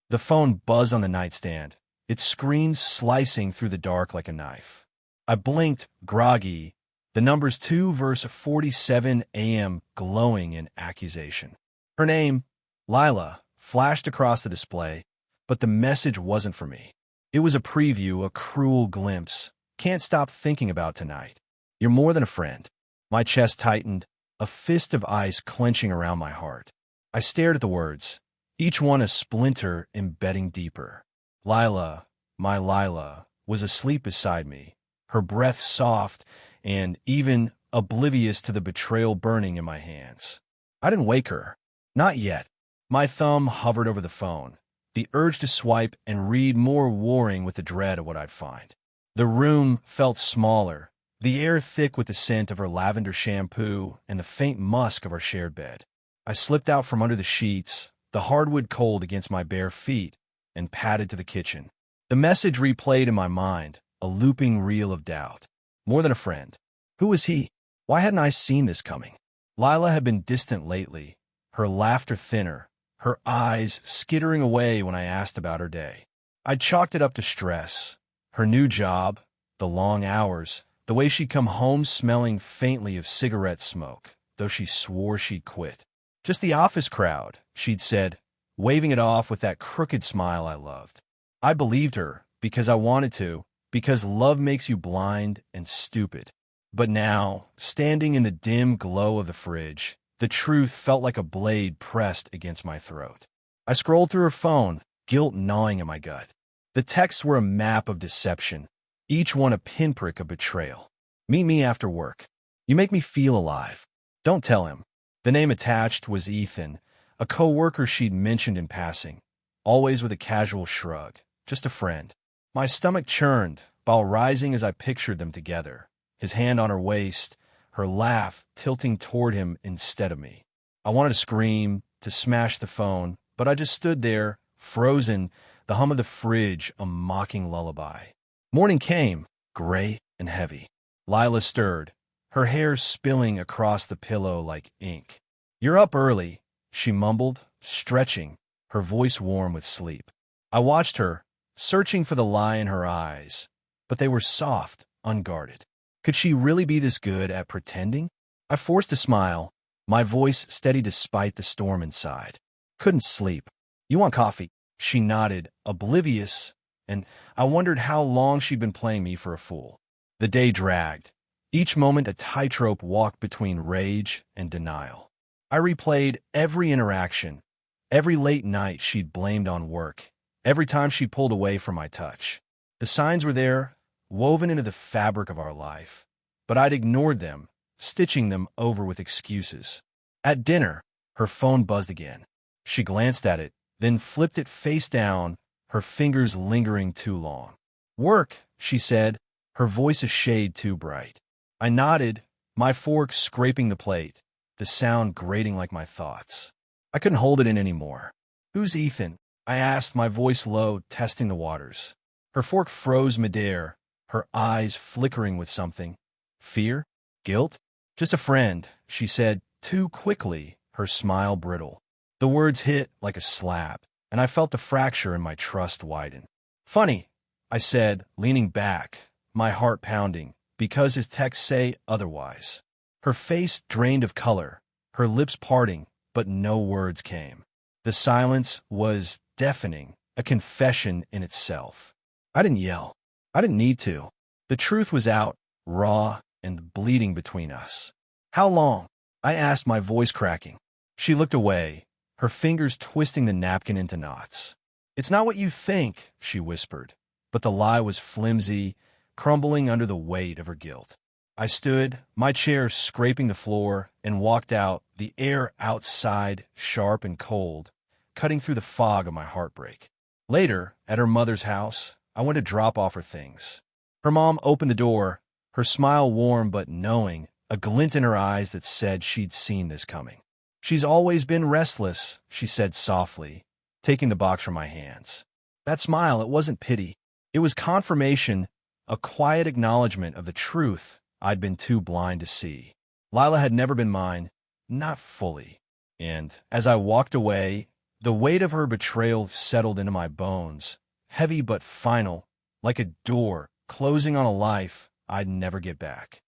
The phone buzzed on the nightstand, its screen slicing through the dark like a knife. I blinked, groggy, the numbers 2 verse 47 a.m. glowing in accusation. Her name, Lila, flashed across the display, but the message wasn't for me. It was a preview, a cruel glimpse. Can't stop thinking about tonight. You're more than a friend. My chest tightened, a fist of ice clenching around my heart. I stared at the words, each one a splinter embedding deeper. Lila, my Lila, was asleep beside me, her breath soft and even oblivious to the betrayal burning in my hands. I didn't wake her. Not yet. My thumb hovered over the phone, the urge to swipe and read more warring with the dread of what I'd find. The room felt smaller, the air thick with the scent of her lavender shampoo and the faint musk of our shared bed. I slipped out from under the sheets, the hardwood cold against my bare feet, and padded to the kitchen. The message replayed in my mind, a looping reel of doubt. More than a friend. Who was he? Why hadn't I seen this coming? Lila had been distant lately, her laughter thinner, her eyes skittering away when I asked about her day. I'd chalked it up to stress. Her new job, the long hours, the way she'd come home smelling faintly of cigarette smoke, though she swore she'd quit. Just the office crowd, she'd said, waving it off with that crooked smile I loved. I believed her, because I wanted to, because love makes you blind and stupid. But now, standing in the dim glow of the fridge, the truth felt like a blade pressed against my throat. I scrolled through her phone, guilt gnawing at my gut. The texts were a map of deception, each one a pinprick of betrayal. Meet me after work. You make me feel alive. Don't tell him. The name attached was Ethan, a co-worker she'd mentioned in passing, always with a casual shrug, just a friend. My stomach churned, while rising as I pictured them together, his hand on her waist, her laugh tilting toward him instead of me. I wanted to scream, to smash the phone, but I just stood there, frozen, the hum of the fridge a mocking lullaby. Morning came, gray and heavy. Lila stirred, her hair spilling across the pillow like ink. You're up early, she mumbled, stretching, her voice warm with sleep. I watched her, searching for the lie in her eyes, but they were soft, unguarded. Could she really be this good at pretending? I forced a smile, my voice steady despite the storm inside. Couldn't sleep. You want coffee? She nodded, oblivious, and I wondered how long she'd been playing me for a fool. The day dragged, each moment a tightrope walk between rage and denial. I replayed every interaction, every late night she'd blamed on work, every time she pulled away from my touch. The signs were there, woven into the fabric of our life, but I'd ignored them, stitching them over with excuses. At dinner, her phone buzzed again. She glanced at it, then flipped it face down, her fingers lingering too long. Work, she said, her voice a shade too bright. I nodded, my fork scraping the plate, the sound grating like my thoughts. I couldn't hold it in anymore. Who's Ethan? I asked, my voice low, testing the waters. Her fork froze midair, her eyes flickering with something. Fear? Guilt? Just a friend, she said, too quickly, her smile brittle. The words hit like a slap, and I felt the fracture in my trust widen. Funny, I said, leaning back, my heart pounding, because his texts say otherwise. Her face drained of color, her lips parting, but no words came. The silence was deafening, a confession in itself. I didn't yell. I didn't need to. The truth was out, raw and bleeding between us. How long? I asked, my voice cracking. She looked away, her fingers twisting the napkin into knots. It's not what you think, she whispered, but the lie was flimsy, crumbling under the weight of her guilt. I stood, my chair scraping the floor, and walked out, the air outside sharp and cold, cutting through the fog of my heartbreak. Later, at her mother's house, I went to drop off her things. Her mom opened the door, her smile warm but knowing, a glint in her eyes that said she'd seen this coming. She's always been restless, she said softly, taking the box from my hands. That smile, it wasn't pity. It was confirmation, a quiet acknowledgement of the truth I'd been too blind to see. Lila had never been mine, not fully. And as I walked away, The weight of her betrayal settled into my bones, heavy but final, like a door closing on a life I'd never get back.